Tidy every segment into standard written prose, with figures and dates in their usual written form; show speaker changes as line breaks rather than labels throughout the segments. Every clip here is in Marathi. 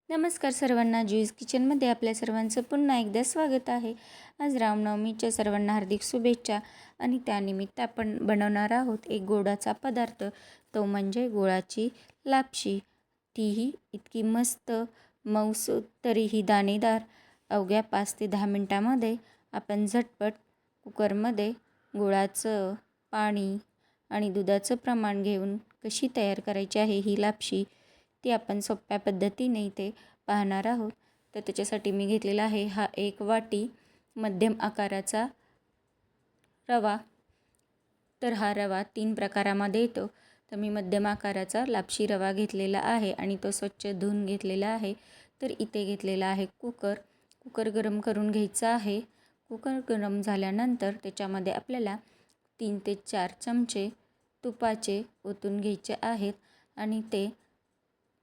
नमस्कार सर्वांना, ज्यूज किचनमध्ये आपल्या सर्वांचं पुन्हा एकदा स्वागत आहे. आज रामनवमीच्या सर्वांना हार्दिक शुभेच्छा. आणि त्यानिमित्त आपण बनवणार आहोत एक गोडाचा पदार्थ, तो म्हणजे गुळाची लापशी. तीही इतकी मस्त मऊसूत तरीही दाणेदार. अवघ्या 5 ते 10 मिनटामध्ये आपण झटपट कुकरमध्ये गुळाचं पाणी आणि दुधाचं प्रमाण घेऊन कशी तयार करायची आहे ही लापशी, ती आपण सोप्या पद्धतीने इथे पाहणार आहोत. तर त्याच्यासाठी मी घेतलेला आहे हा 1 वाटी मध्यम आकाराचा रवा. तर हा रवा 3 प्रकारामध्ये येतो. तर मी मध्यम आकाराचा लापशी रवा घेतलेला आहे आणि तो स्वच्छ धुवून घेतलेला आहे. तर इथे घेतलेला आहे कुकर गरम करून घ्यायचा आहे. कुकर गरम झाल्यानंतर त्याच्यामध्ये आपल्याला 3 ते 4 चमचे तुपाचे ओतून घ्यायचे आहेत. आणि ते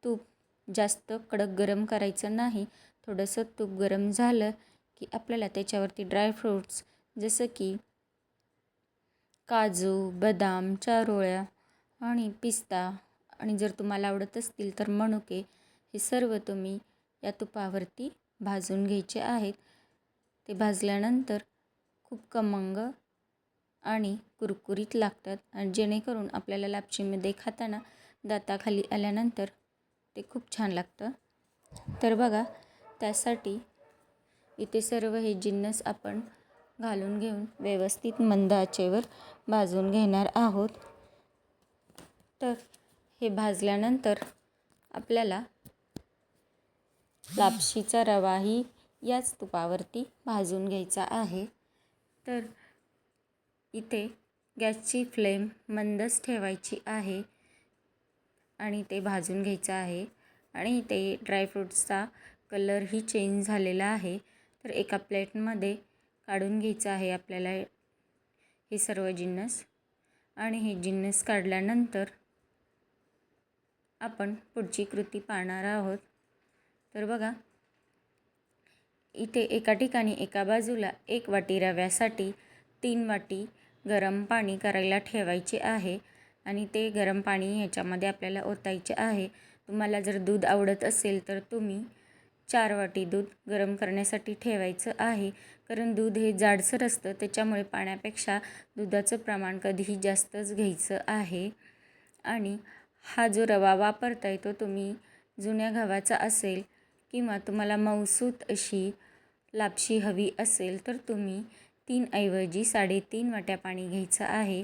तूप जास्त कडक गरम करायचं नाही. थोडंसं तूप गरम झालं की आपल्याला त्याच्यावरती ड्रायफ्रूट्स जसं की काजू, बदाम, चारोळ्या आणि पिस्ता आणि जर तुम्हाला आवडत असतील तर मनुके, हे सर्व तुम्ही या तुपावरती भाजून घ्यायचे आहेत. ते भाजल्यानंतर खूप खमंग आणि कुरकुरीत लागतात आणि जेणेकरून आपल्याला लापशीमध्ये खाताना दाताखाली आल्यानंतर ते खूप छान लागतं. तर बघा, त्यासाठी इथे सर्व हे जिन्नस आपण घालून घेऊन व्यवस्थित मंद आचेवर भाजून घेणार आहोत. तर हे भाजल्यानंतर आपल्याला लापशीचा रवाही याच तुपावरती भाजून घ्यायचा आहे. तर इथे गॅसची फ्लेम मंदच ठेवायची आहे आणि ते भाजून घ्यायचं आहे. आणि इथे ड्रायफ्रूट्सचा कलरही चेंज झालेला आहे. तर एका प्लेटमध्ये काढून घ्यायचं आहे आपल्याला हे सर्व जिन्नस. आणि हे जिन्नस काढल्यानंतर आपण पुढची कृती पाहणार आहोत. तर बघा, इथे एका ठिकाणी एका बाजूला 1 वाटी रव्यासाठी 3 वाटी गरम पाणी करायला ठेवायचे आहे. आणि ते गरम पाणी ह्याच्यामध्ये आपल्याला ओतायचे आहे. तुम्हाला जर दूध आवडत असेल तर तुम्ही 4 वाटी दूध गरम करण्यासाठी ठेवायचं आहे. कारण दूध हे जाडसर असतं, त्याच्यामुळे पाण्यापेक्षा दुधाचं प्रमाण कधीही जास्तच घ्यायचं आहे. आणि हा जो रवा वापरताय तो तुम्ही जुन्या गव्हाचा असेल किंवा तुम्हाला मऊसूत अशी लापशी हवी असेल तर तुम्ही 3 ऐवजी 3.5 वाट्या पाणी घ्यायचं आहे.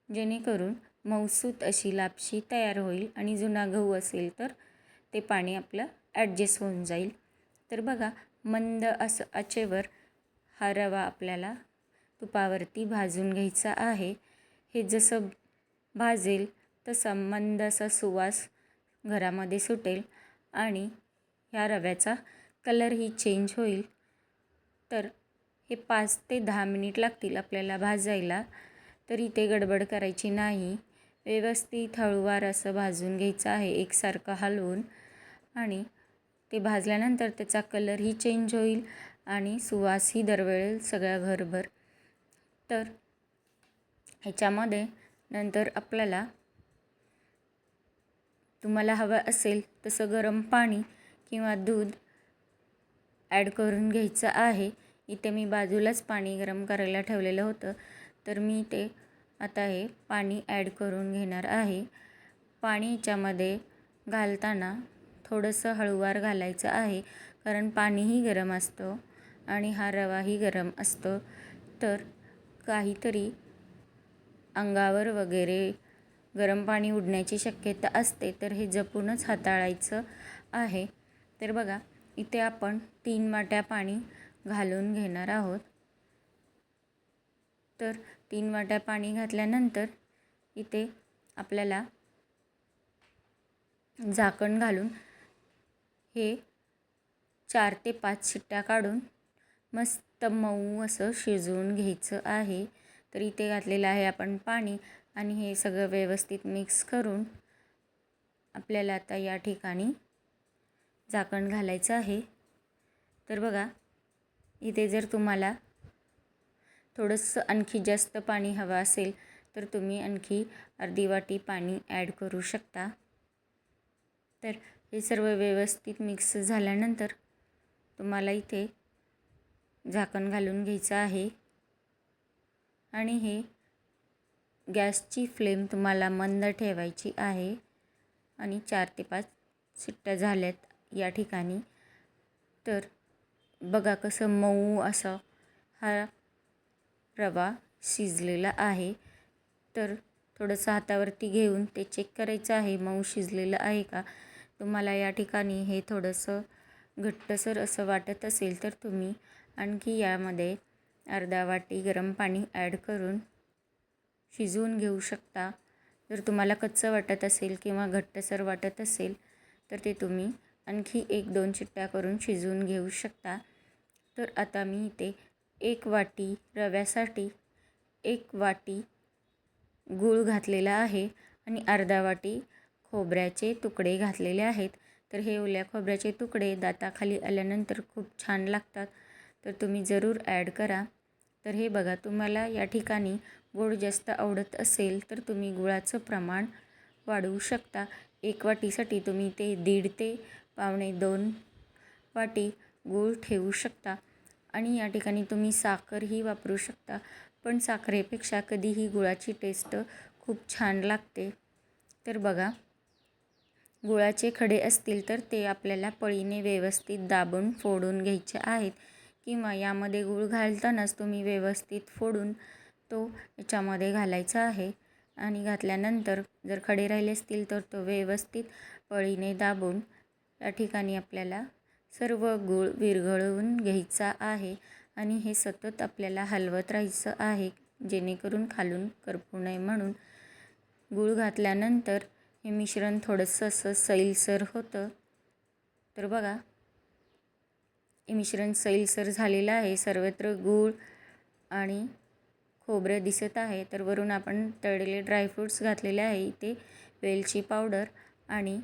जेणेकरून मऊसूत अशी लापशी तयार होईल. आणि जुना गहू असेल तर ते पाणी आपलं ॲडजस्ट होऊन जाईल. तर बघा, मंद असं आचेवर हा रवा आपल्याला तुपावरती भाजून घ्यायचा आहे. हे जसं भाजेल तसा मंद असा सुवास घरामध्ये सुटेल आणि ह्या रव्याचा कलरही चेंज होईल. तर हे 5 ते 10 मिनिट लागतील आपल्याला भाजायला. तर इथे गडबड करायची नाही. व्यवस्थित हळूवार असं भाजून घ्यायचं आहे एकसारखं हलवून. आणि ते भाजल्यानंतर त्याचा कलरही चेंज होईल आणि सुवासही दरवेळेल सगळ्या घरभर. तर ह्याच्यामध्ये नंतर आपल्याला तुम्हाला हवं असेल तसं गरम पाणी किंवा दूध ॲड करून घ्यायचं आहे. इथे मी बाजूलाच पाणी गरम करायला ठेवलेलं होतं. तर मी ते आता हे पाणी ॲड करून घेणार आहे. पाणी याच्यामध्ये घालताना थोडंसं हळूवार घालायचं आहे, कारण पाणीही गरम असतं आणि हा रवाही गरम असतो. तर काहीतरी अंगावर वगैरे गरम पाणी उडण्याची शक्यता असते, तर हे जपूनच हाताळायचं आहे. तर बघा, इथे आपण 3 वाट्या पाणी घालून घेणार आहोत. तर 3 वाट्या पाणी घातल्यानंतर इथे आपल्याला झाकण घालून हे 4 ते 5 शिट्ट्या काढून मस्त मऊ असं शिजवून घ्यायचं आहे. तर इथे घातलेलं आहे आपण पाणी आणि हे सगळं व्यवस्थित मिक्स करून आपल्याला आता या ठिकाणी झाकण घालायचं आहे. तर बघा, इथे जर तुम्हाला थोडंसं आणखी जास्त पाणी हवं असेल तर तुम्ही आणखी अर्धी वाटी पाणी ॲड करू शकता. तर हे सर्व व्यवस्थित मिक्स झाल्यानंतर तुम्हाला इथे झाकण घालून घ्यायचं आहे आणि हे गॅसची फ्लेम तुम्हाला मंद ठेवायची आहे आणि 4 ते 5 शिट्ट्या झाल्यात या ठिकाणी. तर बघा कसं मऊ असं हा रवा शिजलेला आहे. तर थोडंसं हातावरती घेऊन ते चेक करायचं आहे मऊ शिजलेलं आहे का. तुम्हाला या ठिकाणी हे थोडंसं घट्टसर असं वाटत असेल तर तुम्ही आणखी यामध्ये अर्धा वाटी गरम पाणी ॲड करून शिजवून घेऊ शकता. जर तुम्हाला कच्चं वाटत असेल किंवा घट्टसर वाटत असेल तर ते तुम्ही आणखी 1-2 शिट्ट्या करून शिजवून घेऊ शकता. तर आता मी इथे 1 वाटी रव्यासाठी 1 वाटी गूळ घातलेला आहे आणि अर्धा वाटी खोबऱ्याचे तुकडे घातलेले आहेत. तर हे ओल्या खोबऱ्याचे तुकडे दाताखाली आल्यानंतर खूप छान लागतात. तर तुम्ही जरूर ॲड करा. तर हे बघा तुम्हाला या ठिकाणी गोड जास्त आवडत असेल तर तुम्ही गुळाचं प्रमाण वाढवू शकता. 1 वाटीसाठी तुम्ही ते 1.5 ते पावणे 2 वाटी गूळ ठेवू शकता आणि या ठिकाणी तुम्ही साखरही वापरू शकता. पण साखरेपेक्षा कधीही गुळाची टेस्ट खूप छान लागते. तर बघा गुळाचे खडे असतील तर ते आपल्याला पळीने व्यवस्थित दाबून फोडून घ्यायचे आहेत किंवा यामध्ये गूळ घालतानाच तुम्ही व्यवस्थित फोडून तो याच्यामध्ये घालायचा आहे आणि घातल्यानंतर जर खडे राहिले असतील तर तो व्यवस्थित पळीने दाबून या ठिकाणी आपल्याला सर्व गूळ विरघळवून घ्यायचा आहे आणि हे सतत आपल्याला हलवत राहायचं आहे जेणेकरून खालून करपू नये म्हणून. गूळ घातल्यानंतर हे मिश्रण थोडंसं असं सैलसर होतं. तर बघा हे मिश्रण सैलसर झालेलं आहे. सर्वत्र गूळ आणि खोबरं दिसत आहे. तर वरून आपण तळलेले ड्रायफ्रूट्स घातलेले आहे. इथे वेलची पावडर आणि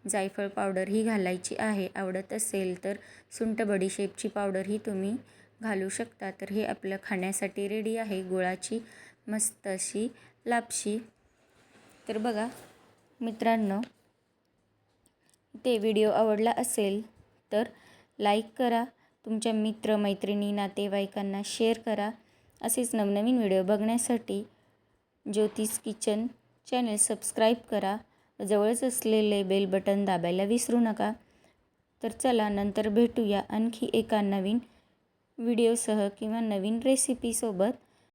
जायफळ पावडर ही घालायची आहे. आवडत असेल तर सुंठ बडीशेपची पावडरही तुम्ही घालू शकता. तर हे आपलं खाण्यासाठी रेडी आहे गुळाची मस्त अशी लापशी. तर बघा मित्रांनो ते व्हिडिओ आवडला असेल तर लाईक करा, तुमच्या मित्रमैत्रिणी नातेवाईकांना शेअर करा. असेच नवनवीन व्हिडिओ बघण्यासाठी ज्योतिष किचन चॅनल सबस्क्राईब करा. जवळच असलेले बेल बटन दाबायला विसरू नका. तर चला नंतर भेटूया आणखी एका नवीन व्हिडिओसह किंवा नवीन रेसिपीसोबत.